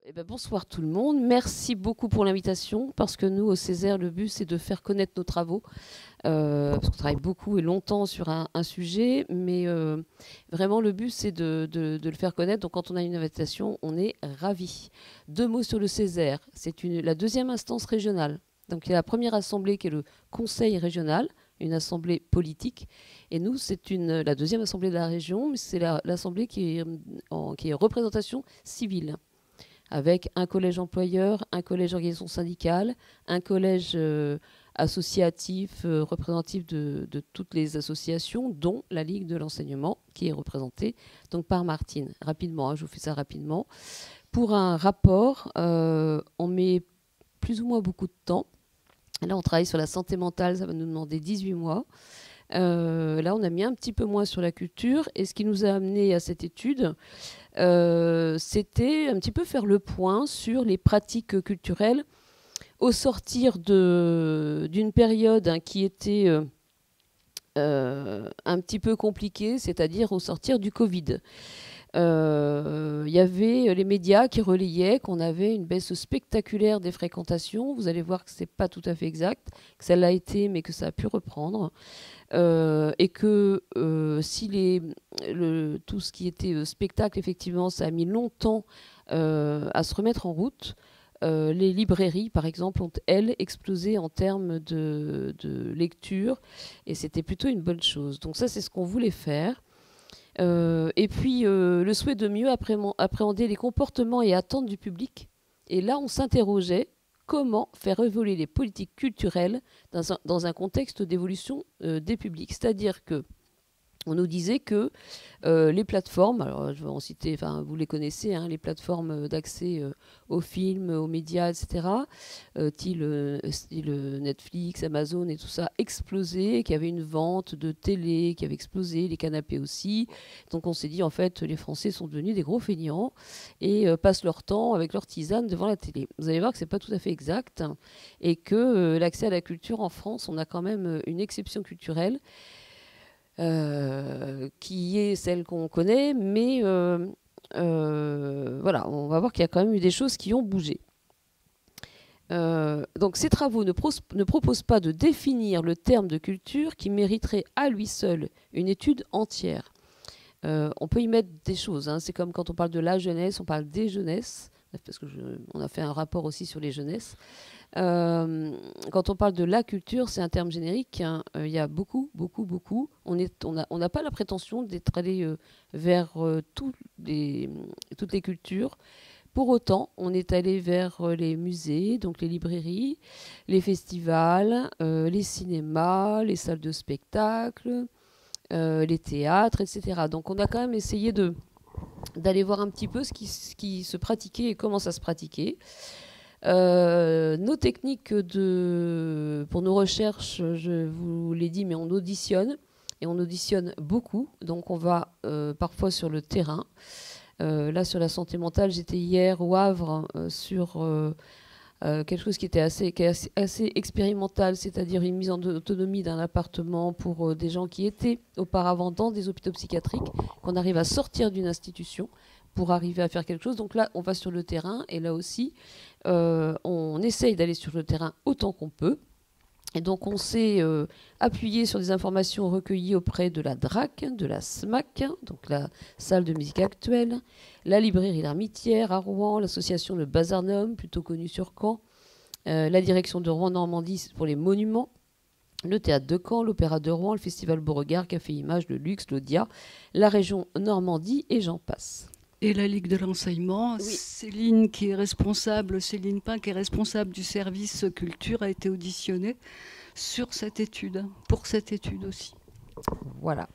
Eh ben, bonsoir tout le monde. Merci beaucoup pour l'invitation parce que nous, au Césaire, le but, c'est de faire connaître nos travaux. Parce qu'on travaille beaucoup et longtemps sur un sujet, mais vraiment, le but, c'est de le faire connaître. Donc, quand on a une invitation, on est ravis. Deux mots sur le Césaire. C'est la deuxième instance régionale. Donc, il y a la première assemblée qui est le Conseil régional, une assemblée politique. Et nous, c'est la deuxième assemblée de la région, mais c'est l'assemblée qui est représentation civile, avec un collège employeur, un collège organisation syndicale, un collège associatif représentatif de toutes les associations, dont la Ligue de l'enseignement, qui est représentée donc par Martine. Rapidement, je vous fais ça rapidement. Pour un rapport, on met plus ou moins beaucoup de temps. Là, on travaille sur la santé mentale, ça va nous demander 18 mois. Là, on a mis un petit peu moins sur la culture. Et ce qui nous a amené à cette étude, c'était un petit peu faire le point sur les pratiques culturelles au sortir d'une période qui était un petit peu compliquée, c'est-à-dire au sortir du Covid. Il y avait les médias qui relayaient qu'on avait une baisse spectaculaire des fréquentations. Vous allez voir que ce n'est pas tout à fait exact, que ça l'a été, mais que ça a pu reprendre. Et que si tout ce qui était spectacle, effectivement, ça a mis longtemps à se remettre en route. Les librairies, par exemple, ont, elles, explosé en termes de lecture, et c'était plutôt une bonne chose. Donc ça, c'est ce qu'on voulait faire. Et puis, le souhait de mieux appréhender les comportements et attentes du public. Et là, on s'interrogeait comment faire évoluer les politiques culturelles dans un contexte d'évolution des publics. C'est-à-dire que on nous disait que les plateformes, alors je vais en citer, enfin vous les connaissez, hein, les plateformes d'accès aux films, aux médias, etc., style Netflix, Amazon et tout ça, explosaient, qu'il y avait une vente de télé qui avait explosé, les canapés aussi. Donc on s'est dit, en fait, les Français sont devenus des gros feignants et passent leur temps avec leur tisane devant la télé. Vous allez voir que c'est pas tout à fait exact, et que l'accès à la culture en France, on a quand même une exception culturelle qui est celle qu'on connaît, mais voilà, on va voir qu'il y a quand même eu des choses qui ont bougé. Donc ces travaux ne proposent pas de définir le terme de culture qui mériterait à lui seul une étude entière. On peut y mettre des choses, hein. C'est comme quand on parle de la jeunesse, on parle des jeunesses, parce on a fait un rapport aussi sur les jeunesses. Quand on parle de la culture, c'est un terme générique, hein. Il y a beaucoup. On n'a pas la prétention d'être allé vers toutes les cultures. Pour autant, on est allé vers les musées, donc les librairies, les festivals, les cinémas, les salles de spectacle, les théâtres, etc. Donc on a quand même essayé d'aller voir un petit peu ce qui se pratiquait et comment ça se pratiquait. Nos techniques pour nos recherches, je vous l'ai dit, mais on auditionne, et on auditionne beaucoup. Donc on va parfois sur le terrain. Là, sur la santé mentale, j'étais hier au Havre sur quelque chose qui est assez expérimental, c'est-à-dire une mise en autonomie d'un appartement pour des gens qui étaient auparavant dans des hôpitaux psychiatriques, qu'on arrive à sortir d'une institution pour arriver à faire quelque chose. Donc là, on va sur le terrain, et là aussi, on essaye d'aller sur le terrain autant qu'on peut. Et donc on s'est appuyé sur des informations recueillies auprès de la DRAC, de la SMAC, donc la salle de musique actuelle, la librairie L'Armitière à Rouen, l'association Le Bazarnum, plutôt connue sur Caen, la direction de Rouen-Normandie pour les monuments, le théâtre de Caen, l'opéra de Rouen, le festival Beauregard, Café Image, le Luxe, l'Audia, la région Normandie, et j'en passe. Et la Ligue de l'enseignement, Oui. Céline Pain, qui est responsable du service culture, a été auditionnée sur cette étude, pour cette étude aussi. Voilà.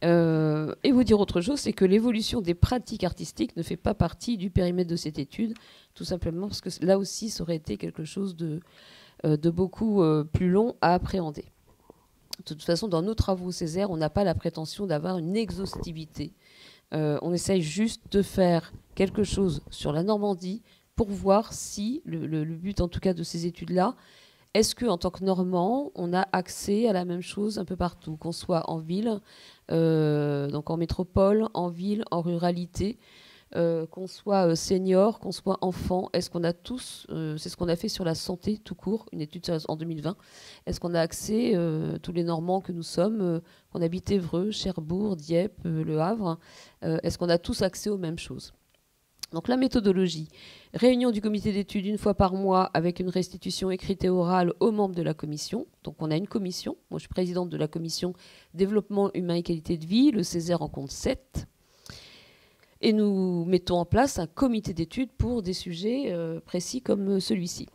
Et vous dire autre chose, c'est que l'évolution des pratiques artistiques ne fait pas partie du périmètre de cette étude, tout simplement parce que là aussi, ça aurait été quelque chose de beaucoup plus long à appréhender. De toute façon, dans nos travaux Césaire, on n'a pas la prétention d'avoir une exhaustivité. On essaye juste de faire quelque chose sur la Normandie pour voir si, le but en tout cas de ces études-là, est-ce qu'en tant que Normand, on a accès à la même chose un peu partout, qu'on soit en ville, donc en métropole, en ville, en ruralité, qu'on soit senior, qu'on soit enfant, est-ce qu'on a tous, c'est ce qu'on a fait sur la santé tout court, une étude en 2020, est-ce qu'on a accès, tous les Normands que nous sommes, qu'on habite Évreux, Cherbourg, Dieppe, Le Havre, est-ce qu'on a tous accès aux mêmes choses? Donc la méthodologie, réunion du comité d'études une fois par mois avec une restitution écrite et orale aux membres de la commission. Donc on a une commission, moi je suis présidente de la commission développement humain et qualité de vie, le Césaire en compte 7. Et nous mettons en place un comité d'études pour des sujets précis comme celui-ci.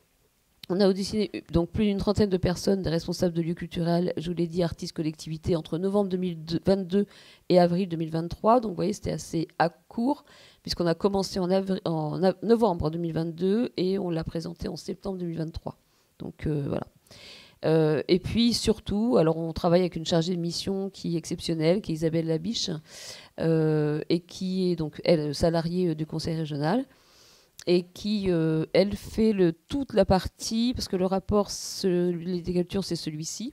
On a auditionné donc plus d'une trentaine de personnes, des responsables de lieux culturels, je vous l'ai dit, artistes, collectivités, entre novembre 2022 et avril 2023. Donc vous voyez, c'était assez à court, puisqu'on a commencé en novembre 2022 et on l'a présenté en septembre 2023. Donc voilà. Et puis surtout, alors on travaille avec une chargée de mission qui est exceptionnelle, qui est Isabelle Labiche, et qui est donc elle salariée du conseil régional, et qui, elle, fait toute la partie, parce que le rapport, les cultures, c'est celui-ci.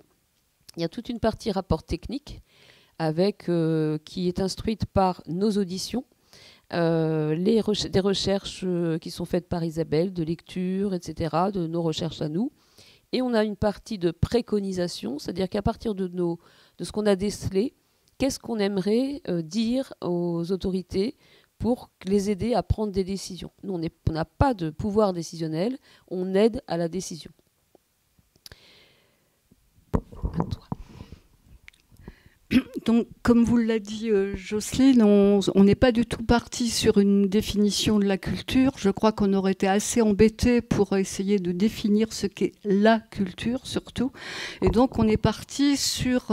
Il y a toute une partie rapport technique, qui est instruite par nos auditions, des recherches qui sont faites par Isabelle, de lecture, etc., de nos recherches à nous. Et on a une partie de préconisation, c'est-à-dire qu'à partir de ce qu'on a décelé, qu'est-ce qu'on aimerait dire aux autorités pour les aider à prendre des décisions. Nous, on n'a pas de pouvoir décisionnel, on aide à la décision. À toi. Donc, comme vous l'a dit Jocelyne, on n'est pas du tout parti sur une définition de la culture. Je crois qu'on aurait été assez embêté pour essayer de définir ce qu'est la culture, surtout. Et donc, on est parti sur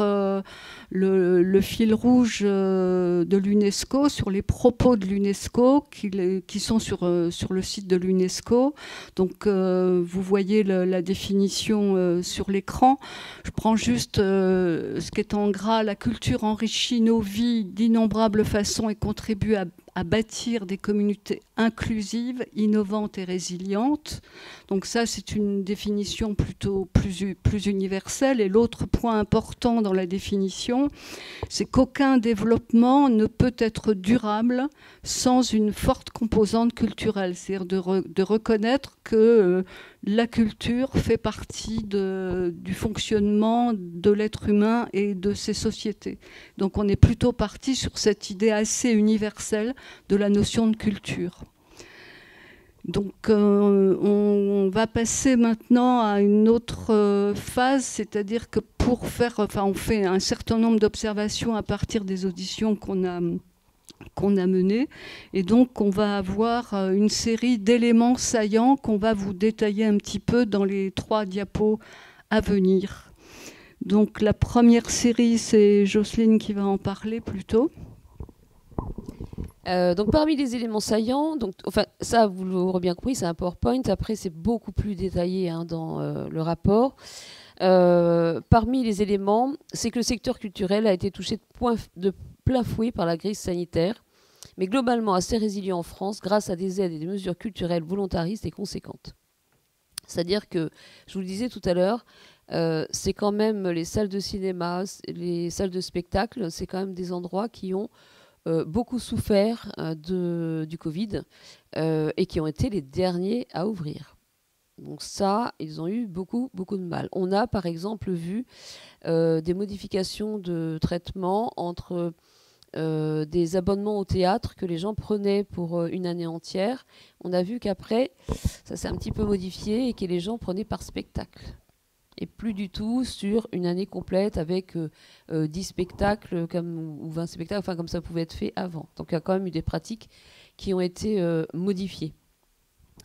le fil rouge de l'UNESCO, sur les propos de l'UNESCO qui sont sur le site de l'UNESCO. Donc, vous voyez la définition sur l'écran. Je prends juste ce qui est en gras, la culture enrichit nos vies d'innombrables façons et contribue à bâtir des communautés inclusives, innovantes et résilientes. Donc ça, c'est une définition plutôt plus universelle. Et l'autre point important dans la définition, c'est qu'aucun développement ne peut être durable sans une forte composante culturelle. C'est-à-dire de reconnaître que la culture fait partie du fonctionnement de l'être humain et de ses sociétés. Donc on est plutôt parti sur cette idée assez universelle de la notion de culture. Donc on va passer maintenant à une autre phase, c'est-à-dire que on fait un certain nombre d'observations à partir des auditions qu'on a menées, et donc on va avoir une série d'éléments saillants qu'on va vous détailler un petit peu dans les 3 diapos à venir. Donc la première série, c'est Jocelyne qui va en parler plutôt. Donc parmi les éléments saillants, ça vous l'aurez bien compris, c'est un PowerPoint. Après c'est beaucoup plus détaillé dans le rapport. Parmi les éléments, c'est que le secteur culturel a été touché de plein fouet par la crise sanitaire, mais globalement assez résilient en France grâce à des aides et des mesures culturelles volontaristes et conséquentes. C'est-à-dire que, je vous le disais tout à l'heure, c'est quand même les salles de cinéma, les salles de spectacle, c'est quand même des endroits qui ont beaucoup souffert du Covid et qui ont été les derniers à ouvrir. Donc ça, ils ont eu beaucoup de mal. On a par exemple vu des modifications de traitement entre des abonnements au théâtre que les gens prenaient pour une année entière. On a vu qu'après, ça s'est un petit peu modifié et que les gens prenaient par spectacle. Et plus du tout sur une année complète avec 10 spectacles ou 20 spectacles, enfin comme ça pouvait être fait avant. Donc il y a quand même eu des pratiques qui ont été modifiées.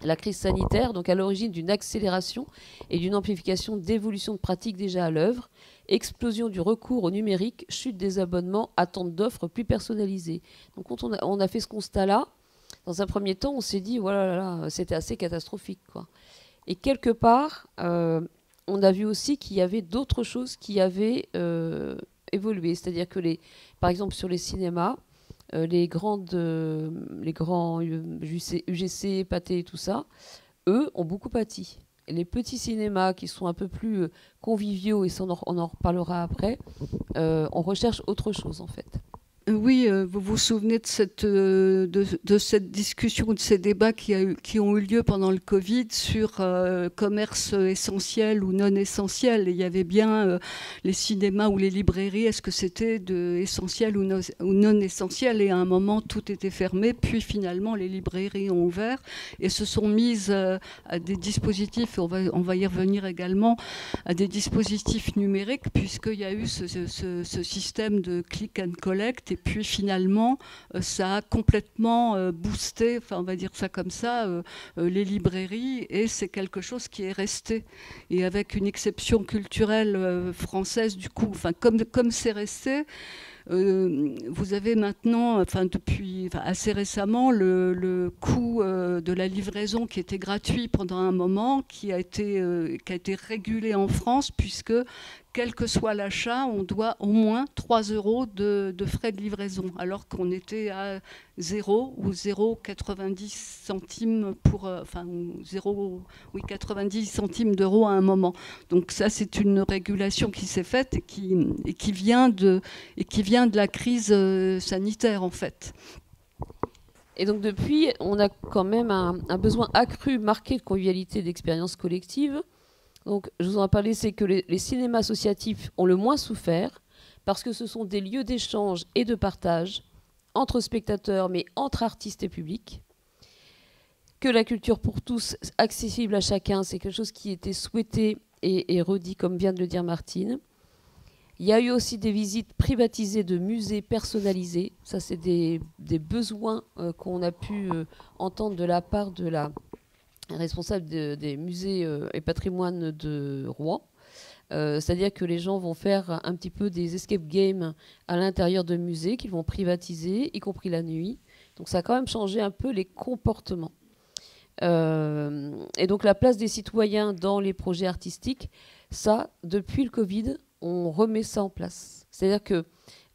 La crise sanitaire, donc à l'origine d'une accélération et d'une amplification d'évolution de pratiques déjà à l'œuvre, explosion du recours au numérique, chute des abonnements, attente d'offres plus personnalisées. Donc quand on a fait ce constat-là, dans un premier temps, on s'est dit, voilà, c'était assez catastrophique, quoi. Et quelque part, on a vu aussi qu'il y avait d'autres choses qui avaient évolué. C'est-à-dire que, par exemple, sur les cinémas, les grands UGC, Pathé et tout ça, eux ont beaucoup pâti. Et les petits cinémas qui sont un peu plus conviviaux, et ça on en reparlera après, on recherche autre chose en fait. Oui, vous vous souvenez de cette discussion, de ces débats qui ont eu lieu pendant le Covid sur commerce essentiel ou non essentiel. Et il y avait bien les cinémas ou les librairies, est-ce que c'était essentiel ou non essentiel? Et à un moment, tout était fermé. Puis finalement, les librairies ont ouvert et se sont mises à des dispositifs, on va y revenir également, à des dispositifs numériques, puisqu'il y a eu ce système de click and collect. Et puis finalement, ça a complètement boosté, enfin on va dire ça comme ça, les librairies, et c'est quelque chose qui est resté. Et avec une exception culturelle française, du coup, enfin comme c'est resté, vous avez maintenant, depuis assez récemment, le coût de la livraison qui était gratuit pendant un moment, qui a été régulé en France, puisque quel que soit l'achat, on doit au moins 3 € de frais de livraison, alors qu'on était à 0 ou 0,90 centimes pour, 90 centimes d'euros à un moment. Donc ça, c'est une régulation qui s'est faite et qui vient de la crise sanitaire, en fait. Et donc depuis, on a quand même un besoin accru, marqué de convivialité et d'expérience collective. Donc, je vous en ai parlé, c'est que les cinémas associatifs ont le moins souffert parce que ce sont des lieux d'échange et de partage entre spectateurs, mais entre artistes et publics. Que la culture pour tous, accessible à chacun, c'est quelque chose qui était souhaité et redit, comme vient de le dire Martine. Il y a eu aussi des visites privatisées de musées personnalisés. Ça, c'est des besoins qu'on a pu entendre de la part de la responsable des musées et patrimoine de Rouen. C'est-à-dire que les gens vont faire un petit peu des escape games à l'intérieur de musées qu'ils vont privatiser, y compris la nuit. Donc ça a quand même changé un peu les comportements. Et donc la place des citoyens dans les projets artistiques, ça, depuis le Covid, on remet ça en place. C'est-à-dire que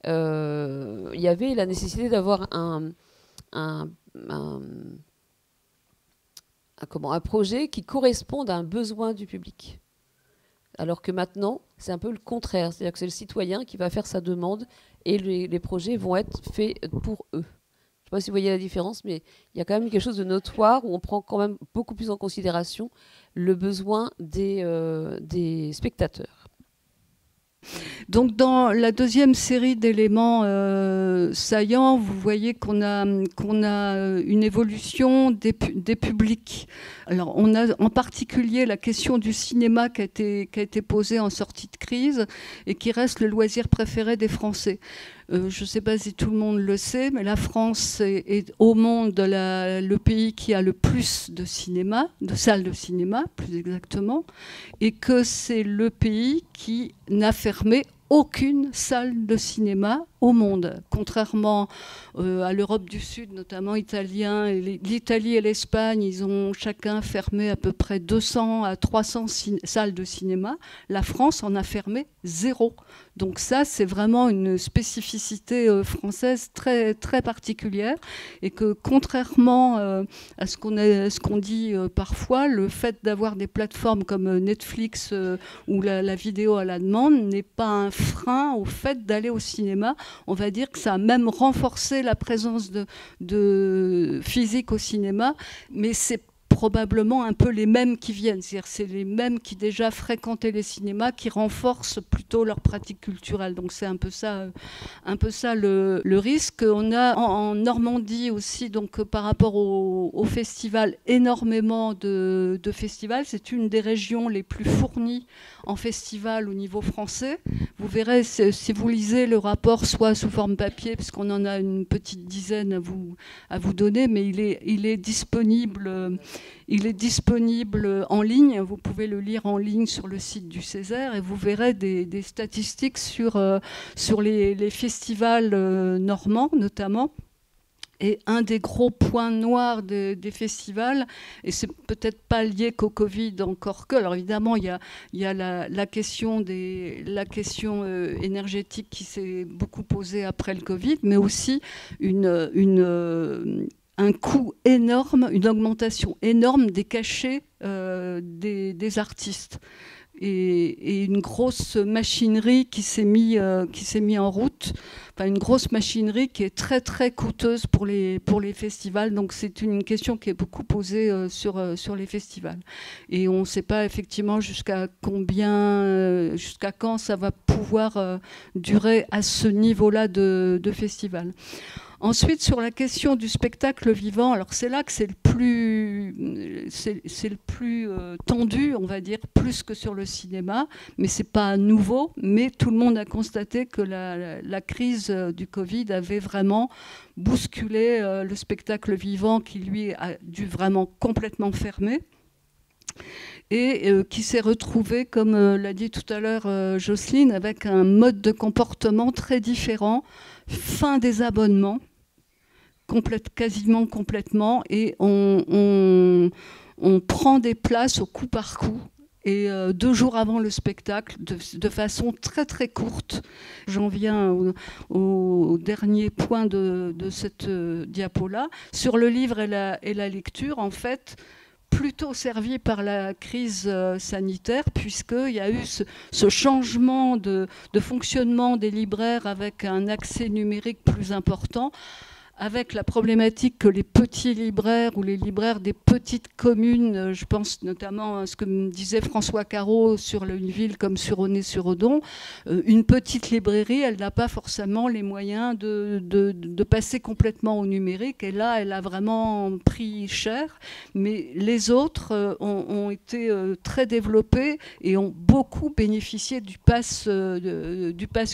y avait la nécessité d'avoir un projet qui corresponde à un besoin du public. Alors que maintenant, c'est un peu le contraire. C'est-à-dire que c'est le citoyen qui va faire sa demande et les projets vont être faits pour eux. Je ne sais pas si vous voyez la différence, mais il y a quand même quelque chose de notoire où on prend quand même beaucoup plus en considération le besoin des spectateurs. Donc dans la deuxième série d'éléments saillants, vous voyez qu'on a une évolution des publics. Alors on a en particulier la question du cinéma qui a été posée en sortie de crise et qui reste le loisir préféré des Français. Je ne sais pas si tout le monde le sait, mais la France est au monde le pays qui a le plus de salles de cinéma, plus exactement, et que c'est le pays qui n'a fermé aucune salle de cinéma au monde, contrairement à l'Europe du Sud, notamment l'Italie et l'Espagne, ils ont chacun fermé à peu près 200 à 300 salles de cinéma. La France en a fermé 0. Donc ça, c'est vraiment une spécificité française très, très particulière et que contrairement à ce qu'on dit parfois, le fait d'avoir des plateformes comme Netflix où la vidéo à la demande n'est pas un frein au fait d'aller au cinéma. On va dire que ça a même renforcé la présence de physique au cinéma, mais c'est probablement un peu les mêmes qui viennent. C'est-à-dire c'est les mêmes qui déjà fréquentaient les cinémas qui renforcent plutôt leur pratique culturelle. Donc c'est un peu ça le risque. On a en Normandie aussi, donc par rapport au festival, énormément de festivals. C'est une des régions les plus fournies en festival au niveau français. Vous verrez, si vous lisez le rapport, soit sous forme papier, parce qu'on en a une petite dizaine à vous donner, mais il est disponible en ligne. Vous pouvez le lire en ligne sur le site du Césaire et vous verrez des statistiques sur les festivals normands notamment. Et un des gros points noirs des festivals, et c'est peut-être pas lié qu'au Covid encore que, alors évidemment il y a la question énergétique qui s'est beaucoup posée après le Covid, mais aussi un coût énorme, une augmentation énorme des cachets des artistes. et une grosse machinerie qui s'est mis en route. Enfin, une grosse machinerie qui est très très coûteuse pour les festivals. Donc c'est une question qui est beaucoup posée sur les festivals. Et on ne sait pas effectivement jusqu'à quand ça va pouvoir durer à ce niveau-là de festival. Ensuite, sur la question du spectacle vivant, alors c'est là que c'est le plus tendu, on va dire, plus que sur le cinéma, mais c'est pas nouveau. Mais tout le monde a constaté que la crise du Covid avait vraiment bousculé le spectacle vivant, qui lui a dû vraiment complètement fermer. Et qui s'est retrouvé, comme l'a dit tout à l'heure Jocelyne, avec un mode de comportement très différent, fin des abonnements, quasiment complètement, et on prend des places au coup par coup. Et 2 jours avant le spectacle, de façon très très courte. J'en viens au dernier point de cette diapo-là. Sur le livre et la lecture, en fait, plutôt servi par la crise sanitaire, puisqu'il y a eu ce changement de fonctionnement des libraires avec un accès numérique plus important, avec la problématique que les petits libraires ou les libraires des petites communes, je pense notamment à ce que me disait François Carreau sur une ville comme Suresnes-sur-Odon, une petite librairie, elle n'a pas forcément les moyens de passer complètement au numérique, et là, elle a vraiment pris cher, mais les autres ont été très développés et ont beaucoup bénéficié du pass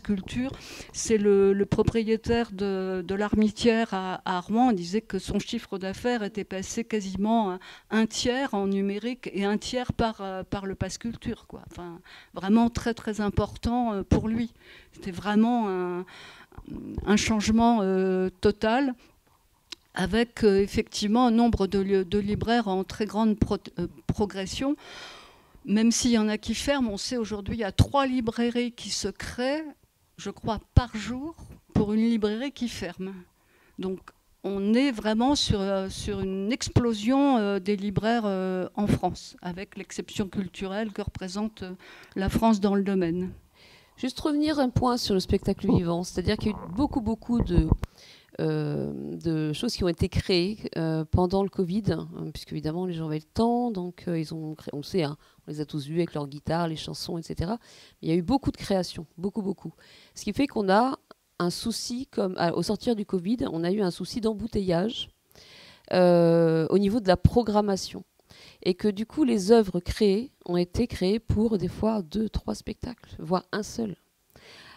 culture. C'est le propriétaire de l'Armitière à Rouen, disait que son chiffre d'affaires était passé quasiment un tiers en numérique et un tiers par le pass culture, quoi. Enfin, vraiment très très important pour lui. C'était vraiment un changement total, avec effectivement un nombre de libraires en très grande progression. Même s'il y en a qui ferment, on sait aujourd'hui il y a 3 librairies qui se créent, je crois, par jour pour une librairie qui ferme. Donc on est vraiment sur une explosion des libraires en France, avec l'exception culturelle que représente la France dans le domaine. Juste revenir un point sur le spectacle vivant, c'est-à-dire qu'il y a eu beaucoup de choses qui ont été créées pendant le Covid, puisque évidemment les gens avaient le temps, donc ils ont créé, on le sait, hein, on les a tous vus avec leurs guitares, les chansons, etc. Mais il y a eu beaucoup de créations, beaucoup. Ce qui fait qu'on a un souci, au sortir du Covid, on a eu un souci d'embouteillage au niveau de la programmation. Et que du coup, les œuvres créées ont été créées pour des fois 2-3 spectacles, voire un seul.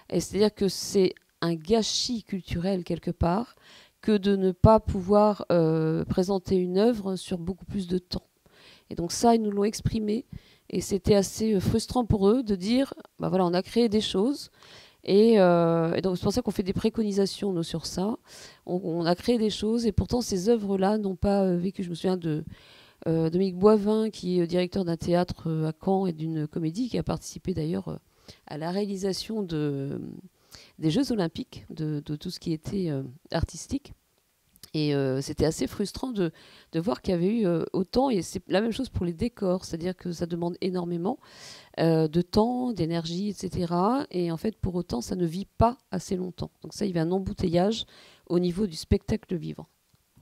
Et c'est-à-dire que c'est un gâchis culturel quelque part que de ne pas pouvoir présenter une œuvre sur beaucoup plus de temps. Et donc ça, ils nous l'ont exprimé. Et c'était assez frustrant pour eux de dire, bah voilà, on a créé des choses. Et donc c'est pour ça qu'on fait des préconisations nous, sur ça. On a créé des choses et pourtant ces œuvres-là n'ont pas vécu. Je me souviens de Dominique Boivin, qui est directeur d'un théâtre à Caen et d'une comédie, qui a participé d'ailleurs à la réalisation des Jeux Olympiques, de tout ce qui était artistique. Et c'était assez frustrant de voir qu'il y avait eu autant, et c'est la même chose pour les décors, c'est-à-dire que ça demande énormément de temps, d'énergie, etc. Et en fait, pour autant, ça ne vit pas assez longtemps. Donc ça, il y a un embouteillage au niveau du spectacle vivant.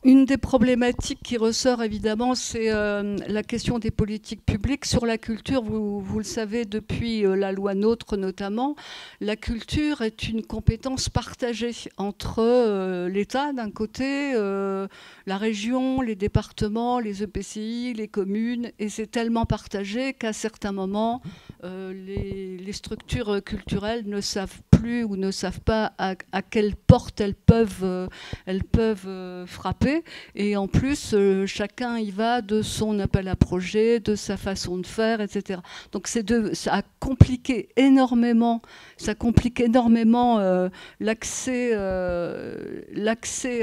Une des problématiques qui ressort évidemment, c'est la question des politiques publiques sur la culture. Vous le savez, depuis la loi NOTRe notamment, la culture est une compétence partagée entre l'État d'un côté, la région, les départements, les EPCI, les communes, et c'est tellement partagé qu'à certains moments, les structures culturelles ne savent plus ou ne savent pas à quelle porte elles peuvent frapper. Et en plus, chacun y va de son appel à projet, de sa façon de faire, etc. Donc ça a compliqué énormément, l'accès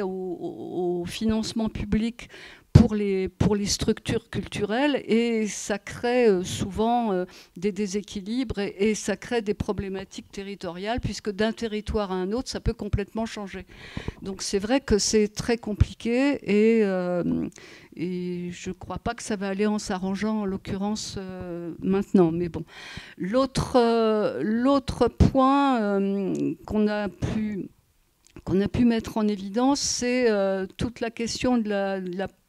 au financement public pour les structures culturelles, et ça crée souvent des déséquilibres et ça crée des problématiques territoriales, puisque d'un territoire à un autre, ça peut complètement changer. Donc c'est vrai que c'est très compliqué et je ne crois pas que ça va aller en s'arrangeant, en l'occurrence, maintenant. Mais bon. L'autre point qu'on a pu mettre en évidence, c'est toute la question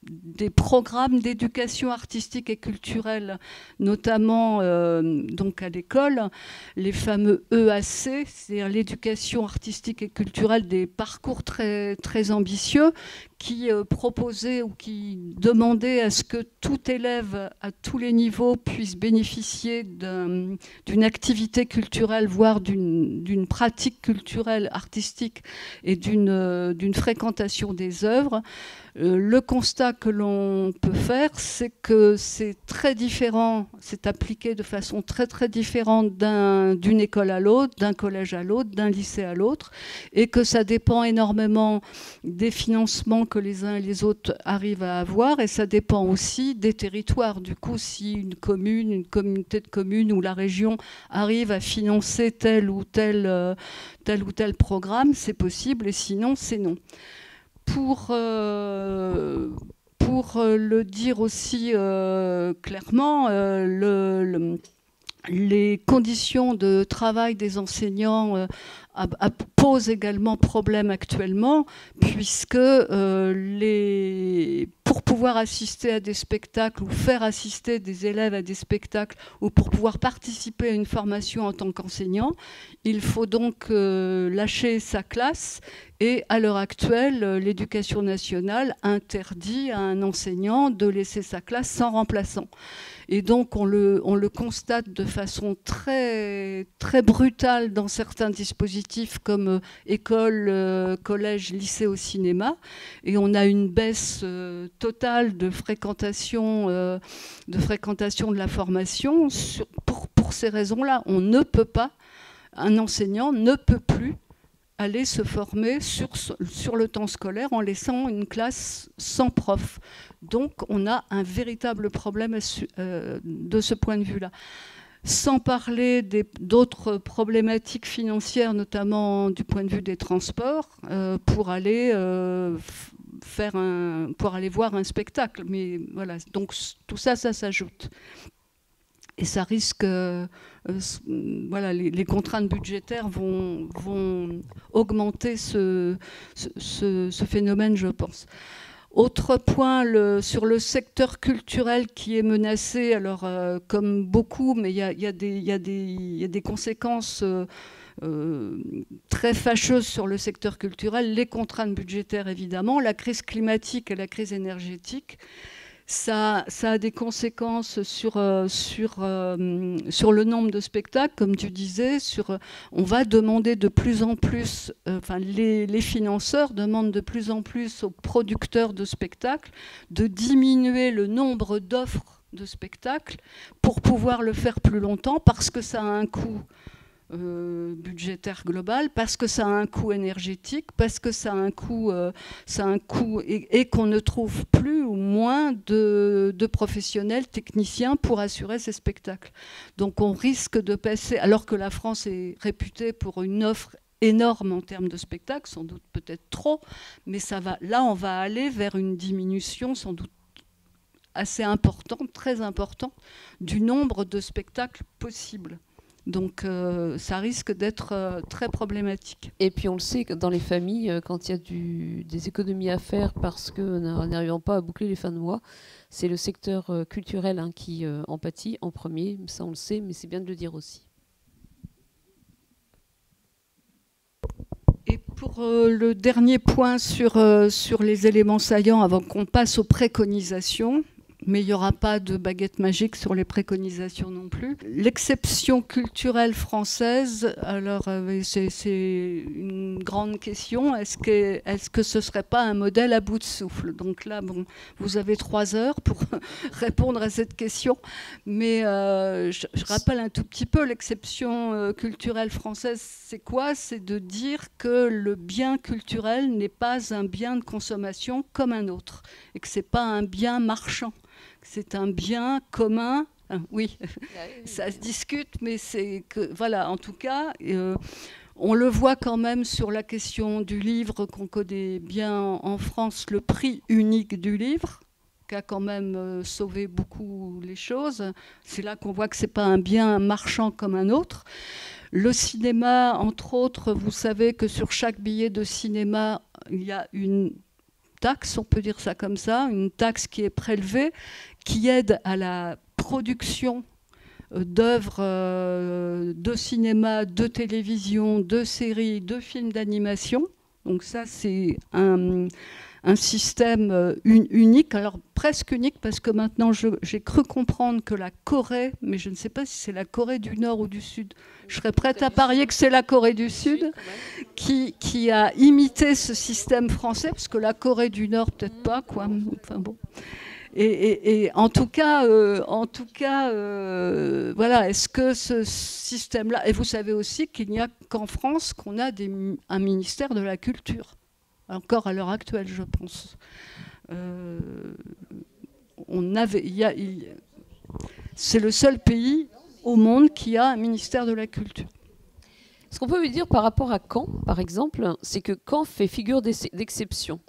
des programmes d'éducation artistique et culturelle, notamment donc à l'école, les fameux EAC, c'est-à-dire l'éducation artistique et culturelle, des parcours très, très ambitieux qui proposaient ou qui demandaient à ce que tout élève à tous les niveaux puisse bénéficier d'une activité culturelle, voire d'une pratique culturelle, artistique et d'une fréquentation des œuvres. Le constat que l'on peut faire, c'est que c'est très différent, c'est appliqué de façon très très différente d'une école à l'autre, d'un collège à l'autre, d'un lycée à l'autre, et que ça dépend énormément des financements que les uns et les autres arrivent à avoir, et ça dépend aussi des territoires. Du coup, si une commune, une communauté de communes ou la région arrive à financer tel ou tel programme, c'est possible, et sinon, c'est non. Pour le dire aussi clairement, les conditions de travail des enseignants posent également problème actuellement, puisque pour pouvoir assister à des spectacles ou faire assister des élèves à des spectacles ou pour pouvoir participer à une formation en tant qu'enseignant, il faut donc lâcher sa classe. Et à l'heure actuelle, l'éducation nationale interdit à un enseignant de laisser sa classe sans remplaçant. Et donc, on le constate de façon très, très brutale dans certains dispositifs comme école, collège, lycée au cinéma. Et on a une baisse totale de fréquentation de la formation. Pour ces raisons-là, un enseignant ne peut plus aller se former sur le temps scolaire en laissant une classe sans prof. Donc on a un véritable problème de ce point de vue-là. Sans parler d'autres problématiques financières, notamment du point de vue des transports, pour aller voir un spectacle. Mais voilà, donc tout ça, ça s'ajoute. Et ça risque, voilà, les contraintes budgétaires vont augmenter ce phénomène, je pense. Autre point, sur le secteur culturel qui est menacé, alors comme beaucoup, mais il y a des conséquences très fâcheuses sur le secteur culturel, les contraintes budgétaires évidemment, la crise climatique et la crise énergétique. Ça a des conséquences sur le nombre de spectacles, comme tu disais. On va demander de plus en plus, les financeurs demandent de plus en plus aux producteurs de spectacles de diminuer le nombre d'offres de spectacles pour pouvoir le faire plus longtemps, parce que ça a un coût budgétaire global, parce que ça a un coût énergétique, parce que ça a un coût et qu'on ne trouve plus ou moins de professionnels techniciens pour assurer ces spectacles. Donc on risque de passer, alors que la France est réputée pour une offre énorme en termes de spectacles, sans doute peut-être trop, mais là on va aller vers une diminution sans doute assez importante, très importante, du nombre de spectacles possibles. Donc ça risque d'être très problématique. Et puis on le sait que dans les familles, quand il y a des économies à faire parce que n'arrivant pas à boucler les fins de mois, c'est le secteur culturel qui en pâtit en premier. Ça on le sait, mais c'est bien de le dire aussi. Et pour le dernier point sur les éléments saillants, avant qu'on passe aux préconisations, Mais il n'y aura pas de baguette magique sur les préconisations non plus. L'exception culturelle française, alors c'est une grande question. Est-ce que ce ne serait pas un modèle à bout de souffle? Donc là, bon, vous avez 3 heures pour répondre à cette question. Mais je rappelle un tout petit peu, l'exception culturelle française, c'est quoi? C'est de dire que le bien culturel n'est pas un bien de consommation comme un autre, et que ce n'est pas un bien marchand. C'est un bien commun. Oui, ça se discute, mais c'est que, voilà, en tout cas, on le voit quand même sur la question du livre, qu'on connaît bien en France, le prix unique du livre, qui a quand même sauvé beaucoup les choses. C'est là qu'on voit que ce n'est pas un bien marchand comme un autre. Le cinéma, entre autres, vous savez que sur chaque billet de cinéma, il y a une taxe, on peut dire ça comme ça, une taxe qui est prélevée, qui aide à la production d'œuvres de cinéma, de télévision, de séries, de films d'animation. Donc ça, c'est un système unique, alors presque unique, parce que maintenant j'ai cru comprendre que la Corée, mais je ne sais pas si c'est la Corée du Nord ou du Sud, je serais prête à parier que c'est la Corée du Sud, qui a imité ce système français, parce que la Corée du Nord, peut-être pas, quoi. Enfin bon. Et en tout cas, voilà, est-ce que ce système-là... Et vous savez aussi qu'il n'y a qu'en France qu'on a un ministère de la culture, encore à l'heure actuelle, je pense. C'est le seul pays au monde qui a un ministère de la culture. Ce qu'on peut lui dire par rapport à Caen, par exemple, c'est que Caen fait figure d'exception.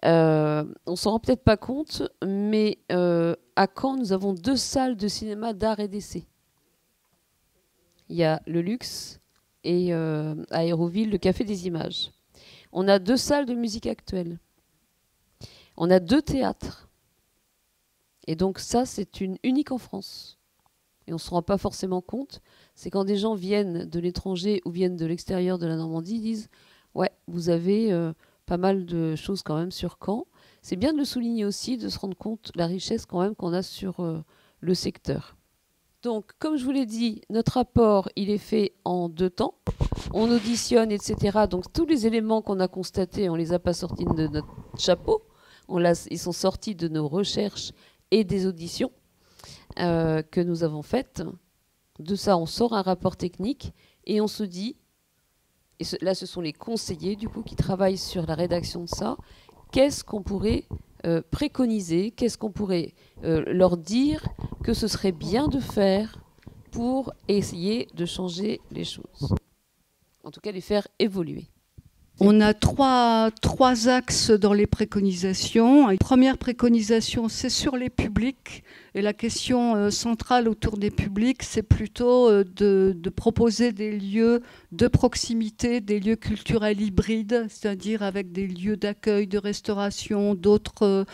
On ne s'en rend peut-être pas compte, mais à Caen, nous avons 2 salles de cinéma d'art et d'essai. Il y a le Luxe et à Aéroville, le Café des Images. On a 2 salles de musique actuelle. On a 2 théâtres. Et donc ça, c'est une unique en France. Et on ne se rend pas forcément compte. C'est quand des gens viennent de l'étranger ou viennent de l'extérieur de la Normandie, ils disent « Ouais, vous avez pas mal de choses quand même sur Caen ». C'est bien de le souligner aussi, de se rendre compte de la richesse quand même qu'on a sur le secteur. Donc, comme je vous l'ai dit, notre rapport, il est fait en 2 temps. On auditionne, etc. Donc, tous les éléments qu'on a constatés, on ne les a pas sortis de notre chapeau. Ils sont sortis de nos recherches et des auditions que nous avons faites. De ça, on sort un rapport technique et on se dit, et là, ce sont les conseillers, du coup, qui travaillent sur la rédaction de ça, qu'est-ce qu'on pourrait préconiser, qu'est-ce qu'on pourrait leur dire que ce serait bien de faire pour essayer de changer les choses. En tout cas, les faire évoluer. On a trois axes dans les préconisations. La première préconisation, c'est sur les publics. Et la question centrale autour des publics, c'est plutôt de proposer des lieux de proximité, des lieux culturels hybrides, c'est-à-dire avec des lieux d'accueil, de restauration, d'autres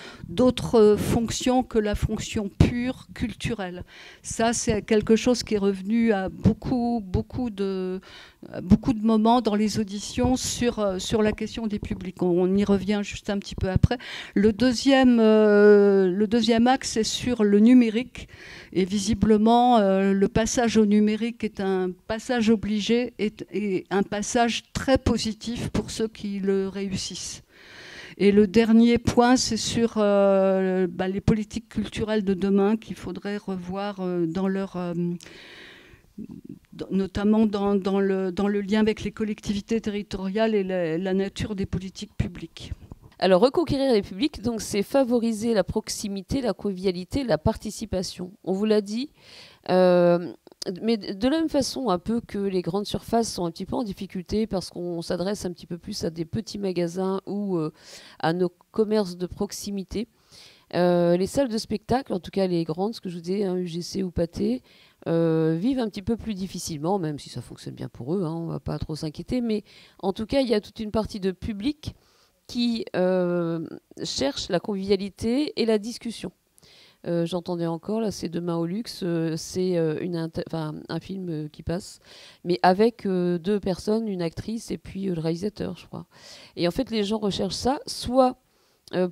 fonctions que la fonction pure culturelle. Ça, c'est quelque chose qui est revenu à beaucoup de moments dans les auditions sur la question des publics. On y revient juste un petit peu après. Le deuxième axe, c'est sur le numérique. Et visiblement, le passage au numérique est un passage obligé et un passage très positif pour ceux qui le réussissent. Et le dernier point, c'est sur les politiques culturelles de demain qu'il faudrait revoir dans leur... notamment dans le lien avec les collectivités territoriales et la nature des politiques publiques. Alors, reconquérir les publics, donc, c'est favoriser la proximité, la convivialité, la participation. On vous l'a dit, mais de la même façon un peu que les grandes surfaces sont un petit peu en difficulté parce qu'on s'adresse un petit peu plus à des petits magasins ou à nos commerces de proximité. Les salles de spectacle, en tout cas les grandes, ce que je vous disais, UGC ou Pathé, vivent un petit peu plus difficilement, même si ça fonctionne bien pour eux, on ne va pas trop s'inquiéter, mais en tout cas, il y a toute une partie de public qui cherche la convivialité et la discussion. J'entendais encore, là, c'est Demain au Luxe, c'est un film qui passe, mais avec 2 personnes, une actrice et puis le réalisateur, je crois. Et en fait, les gens recherchent ça, soit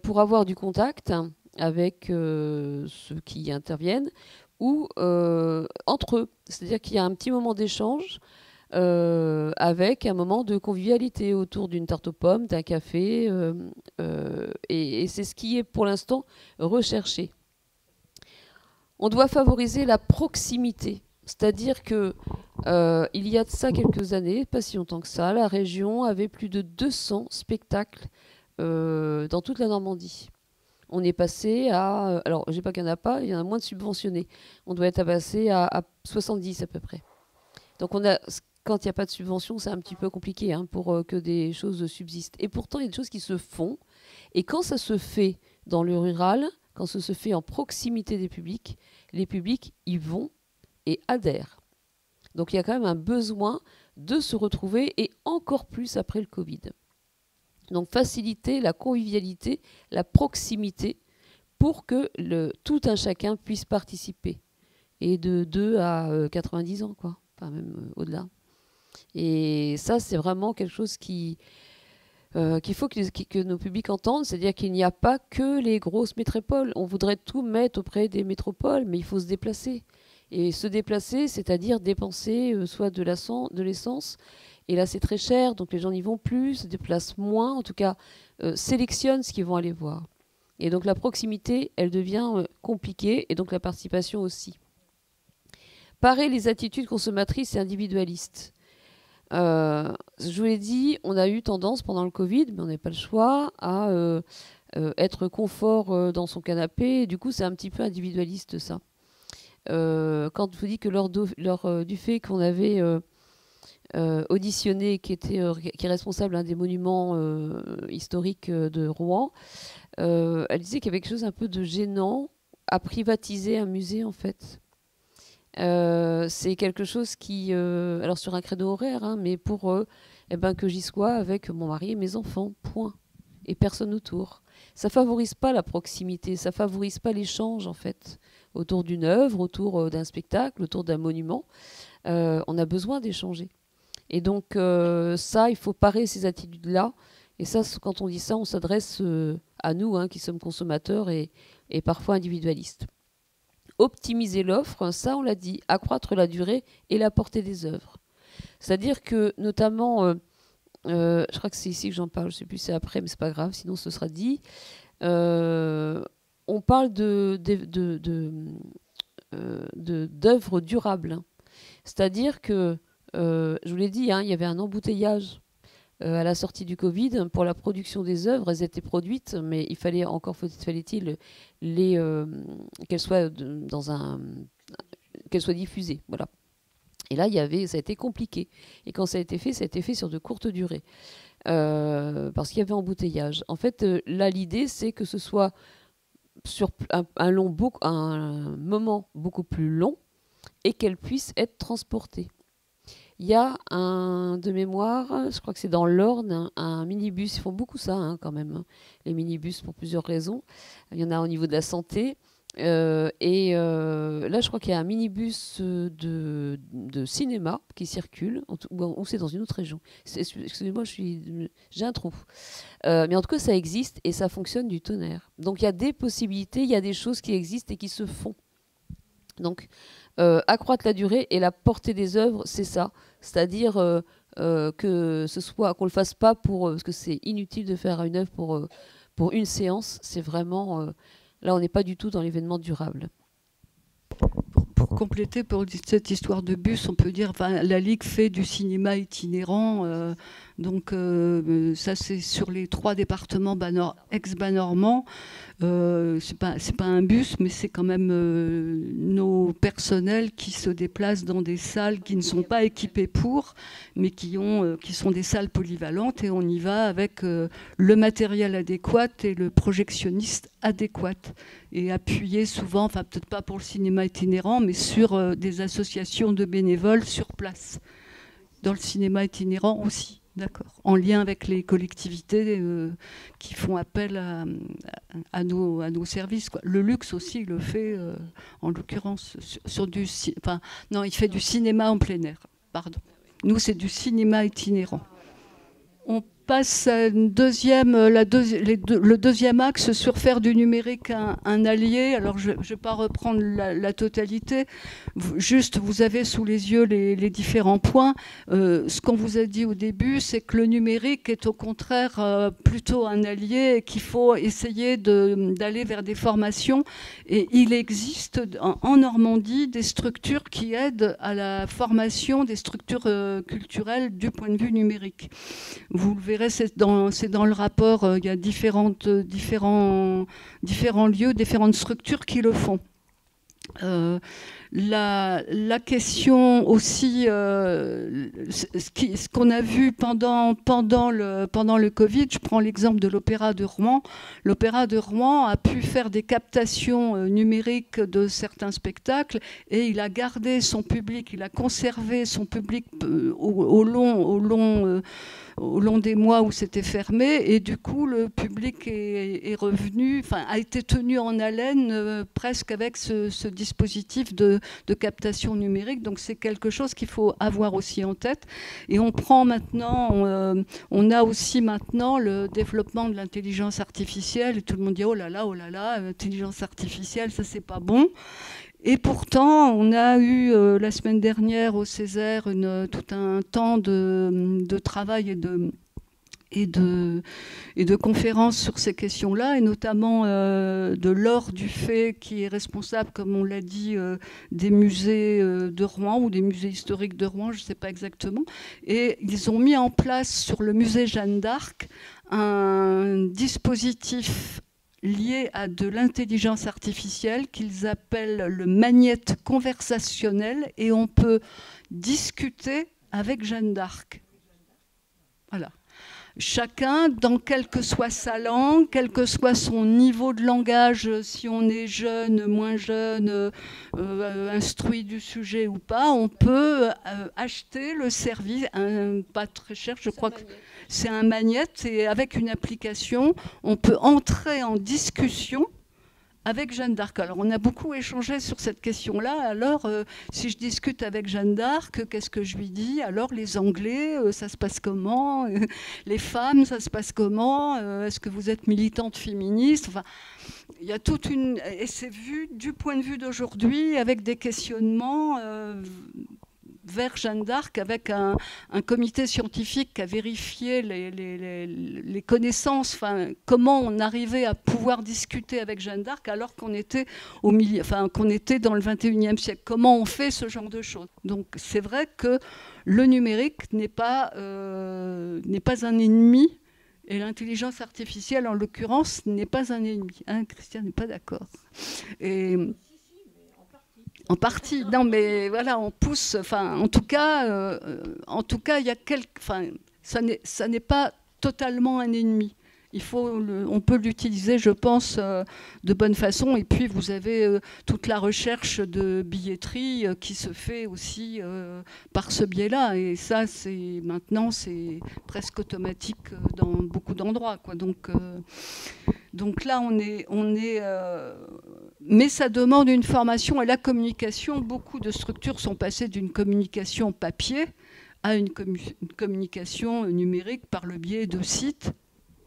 pour avoir du contact, avec ceux qui y interviennent ou entre eux. C'est-à-dire qu'il y a un petit moment d'échange avec un moment de convivialité autour d'une tarte aux pommes, d'un café, et c'est ce qui est pour l'instant recherché. On doit favoriser la proximité, c'est-à-dire que il y a de ça quelques années, pas si longtemps que ça, la région avait plus de 200 spectacles dans toute la Normandie. On est passé à... alors, je ne dis pas qu'il n'y en a pas, il y en a moins de subventionnés. On doit être passé à 70 à peu près. Donc, quand il n'y a pas de subvention, c'est un petit peu compliqué pour que des choses subsistent. Et pourtant, il y a des choses qui se font. Et quand ça se fait dans le rural, quand ça se fait en proximité des publics, les publics y vont et adhèrent. Donc, il y a quand même un besoin de se retrouver, et encore plus après le Covid. Donc faciliter la convivialité, la proximité, pour que tout un chacun puisse participer. Et de 2 à 90 ans, quoi. Enfin, même au-delà. Et ça, c'est vraiment quelque chose qu'il faut que nos publics entendent. C'est-à-dire qu'il n'y a pas que les grosses métropoles. On voudrait tout mettre auprès des métropoles, mais il faut se déplacer. Et se déplacer, c'est-à-dire dépenser soit de l'essence. Et là, c'est très cher, donc les gens n'y vont plus, se déplacent moins, en tout cas, sélectionnent ce qu'ils vont aller voir. Et donc la proximité, elle devient compliquée, et donc la participation aussi. Parer les attitudes consommatrices et individualistes. Je vous l'ai dit, on a eu tendance pendant le Covid, mais on n'avait pas le choix, à être confort dans son canapé. Et du coup, c'est un petit peu individualiste, ça. Quand je vous dis que lors du fait qu'on avait... auditionné, qui est responsable des monuments historiques de Rouen, elle disait qu'il y avait quelque chose un peu de gênant à privatiser un musée, en fait. C'est quelque chose qui, alors sur un créneau horaire, mais pour que j'y sois avec mon mari et mes enfants, point. Et personne autour. Ça favorise pas la proximité, ça favorise pas l'échange, en fait, autour d'une œuvre, autour d'un spectacle, autour d'un monument. On a besoin d'échanger. Et donc, ça, il faut parer ces attitudes-là. Et ça, quand on dit ça, on s'adresse à nous, qui sommes consommateurs et parfois individualistes. Optimiser l'offre, ça, on l'a dit, accroître la durée et la portée des œuvres. C'est-à-dire que, notamment, je crois que c'est ici que j'en parle, je ne sais plus si c'est après, mais ce n'est pas grave, sinon ce sera dit. On parle d'œuvres durables. C'est-à-dire que je vous l'ai dit, il y avait un embouteillage à la sortie du Covid pour la production des œuvres. Elles étaient produites, mais il fallait fallait-il qu'elles soient qu'elles soient diffusées. Voilà. Et là, ça a été compliqué. Et quand ça a été fait sur de courtes durées, parce qu'il y avait embouteillage. En fait, là, l'idée, c'est que ce soit sur un moment beaucoup plus long et qu'elles puissent être transportées. Il y a de mémoire, je crois que c'est dans l'Orne, un minibus. Ils font beaucoup ça quand même, les minibus, pour plusieurs raisons. Il y en a au niveau de la santé. Là, je crois qu'il y a un minibus de cinéma qui circule, ou c'est dans une autre région. Excusez-moi, j'ai un trou. Mais en tout cas, ça existe et ça fonctionne du tonnerre. Donc il y a des possibilités, il y a des choses qui existent et qui se font. Donc, accroître la durée et la portée des œuvres, c'est ça. C'est-à-dire que ce soit qu'on le fasse pas parce que c'est inutile de faire une œuvre pour une séance. C'est vraiment là, on n'est pas du tout dans l'événement durable. Pour compléter, pour cette histoire de bus, on peut dire, la Ligue fait du cinéma itinérant. Donc ça, c'est sur les 3 départements ex-Banormand. C'est pas un bus, mais c'est quand même nos personnels qui se déplacent dans des salles qui ne sont pas équipées mais qui sont des salles polyvalentes, et on y va avec le matériel adéquat et le projectionniste adéquat, et appuyé souvent, peut-être pas pour le cinéma itinérant, mais sur des associations de bénévoles sur place. Dans le cinéma itinérant aussi. D'accord. En lien avec les collectivités qui font appel à nos services, quoi. Le luxe aussi le fait, en l'occurrence, il fait du cinéma en plein air. Pardon. Nous, c'est du cinéma itinérant. On passe à le deuxième axe sur faire du numérique un allié. Alors, je ne vais pas reprendre la totalité. Juste, vous avez sous les yeux les différents points. Ce qu'on vous a dit au début, c'est que le numérique est au contraire plutôt un allié et qu'il faut essayer d'aller vers des formations. Et il existe en Normandie des structures qui aident à la formation des structures culturelles du point de vue numérique. Vous le verrez, c'est dans le rapport, il y a différents lieux, différentes structures qui le font. La question aussi, ce qu'on a vu pendant le Covid, je prends l'exemple de l'Opéra de Rouen. L'Opéra de Rouen a pu faire des captations numériques de certains spectacles et il a gardé son public, il a conservé son public au long des mois où c'était fermé, et du coup le public est revenu, enfin a été tenu en haleine presque avec ce dispositif de captation numérique. Donc c'est quelque chose qu'il faut avoir aussi en tête. Et on prend maintenant, on a aussi maintenant le développement de l'intelligence artificielle, et tout le monde dit oh là là, intelligence artificielle, ça c'est pas bon. Et pourtant, on a eu la semaine dernière au Césaire tout un temps de travail et de conférences sur ces questions-là, et notamment de Laure Dufay, qui est responsable, comme on l'a dit, des musées de Rouen ou des musées historiques de Rouen, je ne sais pas exactement. Et ils ont mis en place sur le musée Jeanne d'Arc un dispositif lié à de l'intelligence artificielle qu'ils appellent le magnète conversationnel, et on peut discuter avec Jeanne d'Arc. Voilà. Chacun, dans quelle que soit sa langue, quel que soit son niveau de langage, si on est jeune, moins jeune, instruit du sujet ou pas, on peut acheter le service, pas très cher, je crois que c'est un magnète, et avec une application, on peut entrer en discussion avec Jeanne d'Arc. Alors, on a beaucoup échangé sur cette question-là. Alors, si je discute avec Jeanne d'Arc, qu'est-ce que je lui dis? Alors, les Anglais, ça se passe comment? Les femmes, ça se passe comment? Est-ce que vous êtes militante féministe? Enfin, il y a toute une... Et c'est vu du point de vue d'aujourd'hui, avec des questionnements vers Jeanne d'Arc, avec un comité scientifique qui a vérifié les connaissances, enfin, comment on arrivait à pouvoir discuter avec Jeanne d'Arc alors qu'on était qu'on était dans le 21e siècle. Comment on fait ce genre de choses? Donc c'est vrai que le numérique n'est pas un ennemi, et l'intelligence artificielle, en l'occurrence, n'est pas un ennemi. Hein, Christian n'est pas d'accord. En partie, non, mais voilà, on pousse. Enfin, en tout cas, il y a ça n'est pas totalement un ennemi. On peut l'utiliser, je pense, de bonne façon. Et puis, vous avez toute la recherche de billetterie qui se fait aussi par ce biais-là. Et ça, maintenant, c'est presque automatique dans beaucoup d'endroits, quoi. Donc là, mais ça demande une formation, et la communication. Beaucoup de structures sont passées d'une communication papier à une communication numérique par le biais de sites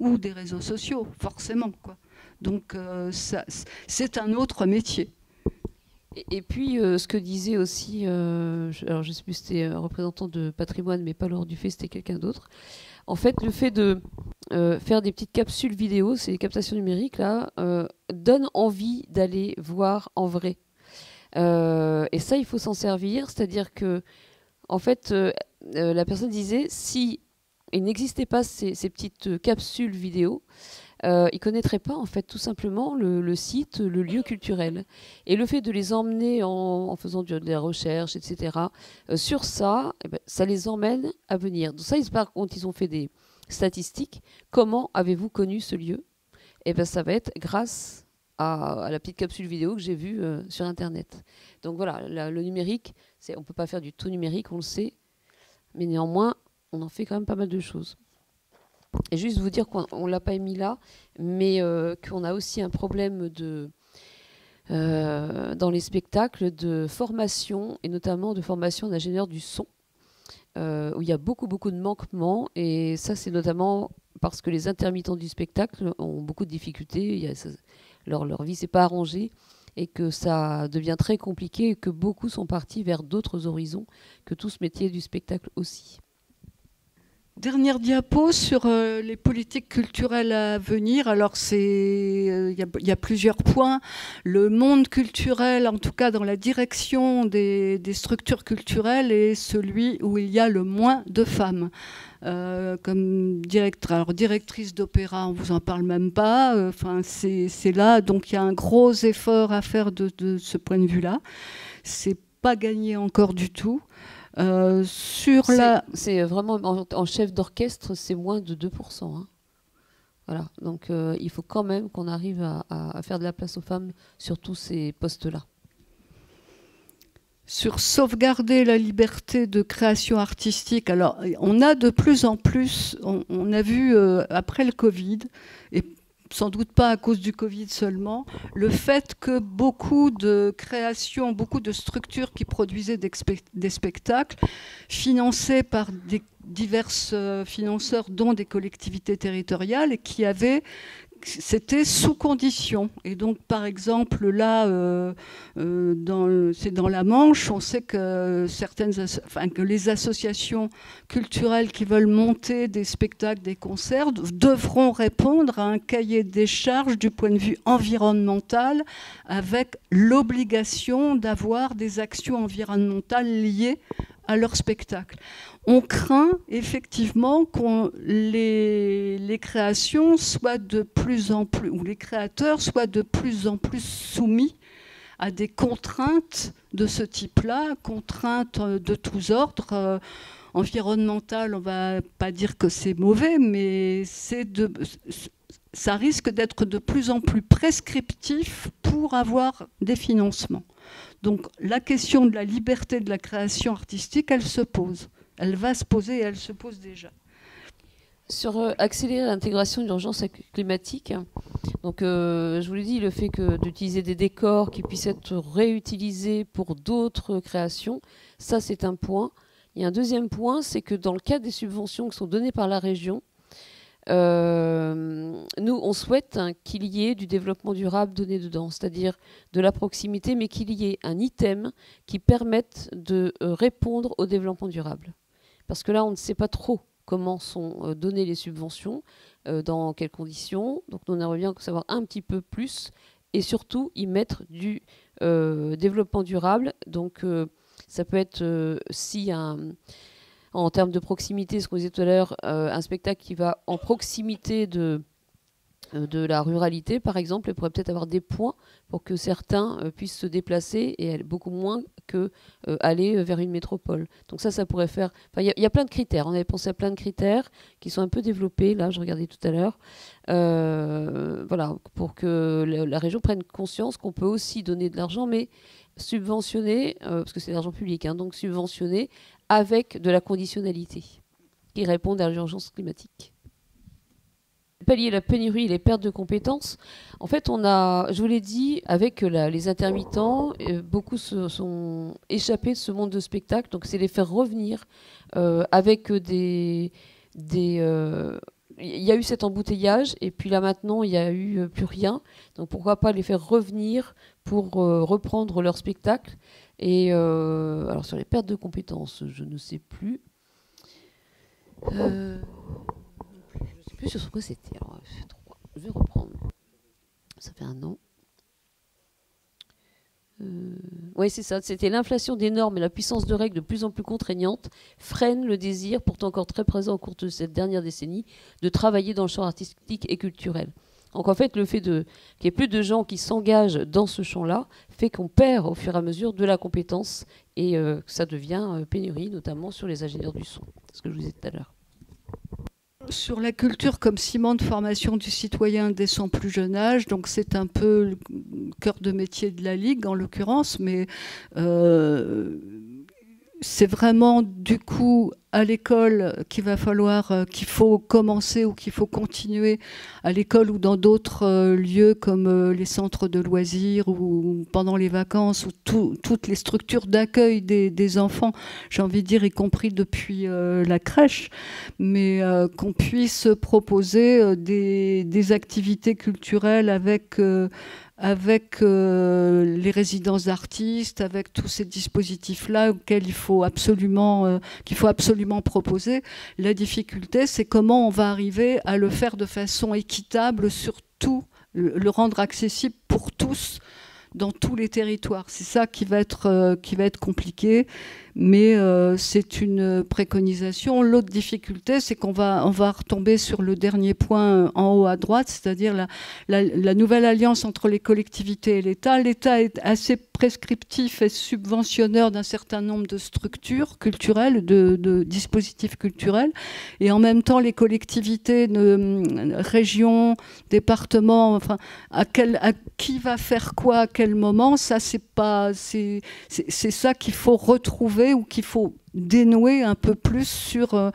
ou des réseaux sociaux, forcément, quoi. Donc c'est un autre métier. Et puis, ce que disait aussi, alors je ne sais plus si c'était un représentant de patrimoine, mais pas Laure Dufay, c'était quelqu'un d'autre. En fait, le fait de faire des petites capsules vidéo, ces captations numériques, là, donne envie d'aller voir en vrai. Et ça, il faut s'en servir. C'est-à-dire que, en fait, la personne disait, si il n'existait pas ces petites capsules vidéo, ils ne connaîtraient pas, en fait, tout simplement le site, le lieu culturel. Et le fait de les emmener en faisant de la recherche, etc., sur ça, eh ben, ça les emmène à venir. Donc ça, par contre, ils ont fait des statistiques. Comment avez-vous connu ce lieu? Eh ben, ça va être grâce à la petite capsule vidéo que j'ai vue sur Internet. Donc voilà, le numérique, on ne peut pas faire du tout numérique, on le sait, mais néanmoins, on en fait quand même pas mal de choses. Et juste vous dire qu'on ne l'a pas mis là, mais qu'on a aussi un problème dans les spectacles de formation, et notamment de formation d'ingénieurs du son. où il y a beaucoup de manquements, et ça c'est notamment parce que les intermittents du spectacle ont beaucoup de difficultés, leur vie s'est pas arrangée, et que ça devient très compliqué, et que beaucoup sont partis vers d'autres horizons, que tout ce métier du spectacle aussi. Dernière diapo sur les politiques culturelles à venir. Alors, il y a plusieurs points. Le monde culturel, en tout cas dans la direction des structures culturelles, est celui où il y a le moins de femmes. Comme directrice d'opéra, on ne vous en parle même pas. C'est là, donc il y a un gros effort à faire de ce point de vue-là. C'est pas gagné encore du tout. C'est vraiment en chef d'orchestre, c'est moins de 2%. Hein. Voilà. Donc il faut quand même qu'on arrive à faire de la place aux femmes sur tous ces postes-là. Sur sauvegarder la liberté de création artistique, alors on a de plus en plus, on a vu après le Covid, et sans doute pas à cause du Covid seulement, le fait que beaucoup de créations, beaucoup de structures qui produisaient des spectacles, financés par des divers financeurs, dont des collectivités territoriales, et c'était sous condition. Et donc, par exemple, là, c'est dans la Manche, on sait que que les associations culturelles qui veulent monter des spectacles, des concerts, devront répondre à un cahier des charges du point de vue environnemental, avec l'obligation d'avoir des actions environnementales liées à leur spectacle. On craint effectivement que les créations soient de plus en plus, ou les créateurs soient de plus en plus soumis à des contraintes de ce type-là, contraintes de tous ordres. Environnementales, on ne va pas dire que c'est mauvais, mais ça risque d'être de plus en plus prescriptif pour avoir des financements. Donc la question de la liberté de la création artistique, elle se pose. Elle va se poser et elle se pose déjà. Sur accélérer l'intégration d'urgence climatique, donc je vous l'ai dit, le fait d'utiliser des décors qui puissent être réutilisés pour d'autres créations, ça c'est un point. Il y a un deuxième point, c'est que dans le cadre des subventions qui sont données par la région, nous, on souhaite qu'il y ait du développement durable donné dedans, c'est-à-dire de la proximité, mais qu'il y ait un item qui permette de répondre au développement durable. Parce que là, on ne sait pas trop comment sont données les subventions, dans quelles conditions. Donc, nous, on aimerait bien savoir un petit peu plus et surtout y mettre du développement durable. Donc, ça peut être en termes de proximité, ce qu'on disait tout à l'heure, un spectacle qui va en proximité de la ruralité, par exemple, il pourrait peut-être avoir des points pour que certains puissent se déplacer et aller beaucoup moins que aller vers une métropole. Donc ça pourrait faire... Il y a plein de critères. On avait pensé à plein de critères qui sont un peu développés. Là, je regardais tout à l'heure. Voilà, pour que la région prenne conscience qu'on peut aussi donner de l'argent, mais subventionner, parce que c'est de l'argent public, hein, donc subventionner avec de la conditionnalité qui répondent à l'urgence climatique. Pallier la pénurie et les pertes de compétences. En fait, je vous l'ai dit, avec les intermittents, beaucoup se sont échappés de ce monde de spectacle. Donc, c'est les faire revenir avec il y a eu cet embouteillage et puis là maintenant il n'y a eu plus rien. Donc pourquoi pas les faire revenir pour reprendre leur spectacle. Et alors sur les pertes de compétences, je ne sais plus. Je ne sais plus sur quoi c'était. Alors, je vais reprendre. Ça fait un an. Oui, c'est ça. C'était l'inflation des normes et la puissance de règles de plus en plus contraignantes freine le désir, pourtant encore très présent au cours de cette dernière décennie, de travailler dans le champ artistique et culturel. Donc en fait, le fait qu'il y ait plus de gens qui s'engagent dans ce champ-là fait qu'on perd au fur et à mesure de la compétence et que ça devient pénurie, notamment sur les ingénieurs du son. C'est ce que je vous disais tout à l'heure. Sur la culture comme ciment de formation du citoyen dès son plus jeune âge, donc c'est un peu le cœur de métier de la Ligue en l'occurrence, mais c'est vraiment du coup à l'école qu'il faut commencer ou qu'il faut continuer, à l'école ou dans d'autres lieux comme les centres de loisirs ou pendant les vacances, ou toutes les structures d'accueil des enfants, j'ai envie de dire, y compris depuis la crèche, mais qu'on puisse proposer des activités culturelles avec les résidences d'artistes, avec tous ces dispositifs-là auxquels qu'il faut absolument proposer. La difficulté, c'est comment on va arriver à le faire de façon équitable, surtout le rendre accessible pour tous dans tous les territoires. C'est ça qui va être compliqué, mais c'est une préconisation. L'autre difficulté, c'est qu'on va retomber sur le dernier point en haut à droite, c'est-à-dire la nouvelle alliance entre les collectivités et l'État. L'État est assez prescriptif et subventionneur d'un certain nombre de structures culturelles, de dispositifs culturels, et en même temps les collectivités, régions, départements, enfin, à qui va faire quoi à quel moment, ça c'est ça qu'il faut retrouver ou qu'il faut dénouer un peu plus sur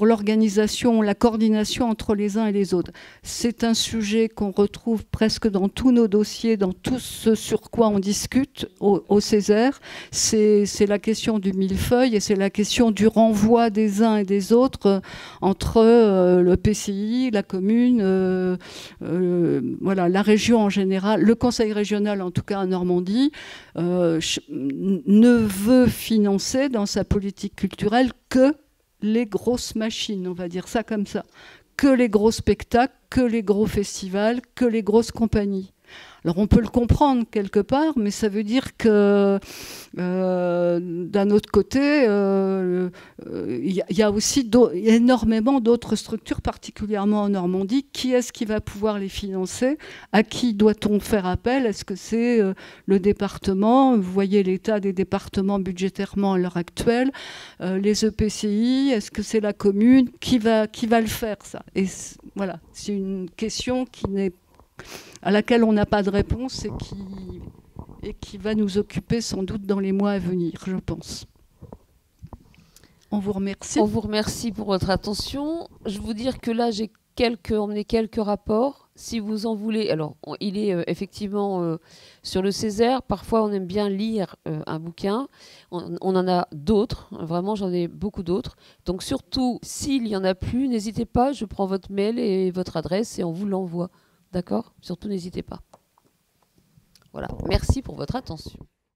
l'organisation, la coordination entre les uns et les autres. C'est un sujet qu'on retrouve presque dans tous nos dossiers, dans tout ce sur quoi on discute au Césaire. C'est la question du millefeuille et c'est la question du renvoi des uns et des autres entre le PCI, la commune, voilà, la région en général, le conseil régional en tout cas en Normandie, ne veut financer dans sa politique culturelle que les grosses machines, on va dire ça comme ça, que les gros spectacles, que les gros festivals, que les grosses compagnies. Alors on peut le comprendre quelque part, mais ça veut dire que d'un autre côté, il y a aussi énormément d'autres structures, particulièrement en Normandie. Qui est-ce qui va pouvoir les financer? À qui doit-on faire appel? Est-ce que c'est le département? Vous voyez l'état des départements budgétairement à l'heure actuelle. Les EPCI, est-ce que c'est la commune? Qui va le faire, ça? Et voilà, c'est une question à laquelle on n'a pas de réponse et qui va nous occuper sans doute dans les mois à venir, je pense. On vous remercie. On vous remercie pour votre attention. Je vous dire que là, j'ai emmené quelques rapports. Si vous en voulez, alors il est effectivement sur le Césaire. Parfois, on aime bien lire un bouquin. On en a d'autres. Vraiment, j'en ai beaucoup d'autres. Donc surtout, s'il n'y en a plus, n'hésitez pas. Je prends votre mail et votre adresse et on vous l'envoie. D'accord? Surtout, n'hésitez pas. Voilà. Merci pour votre attention.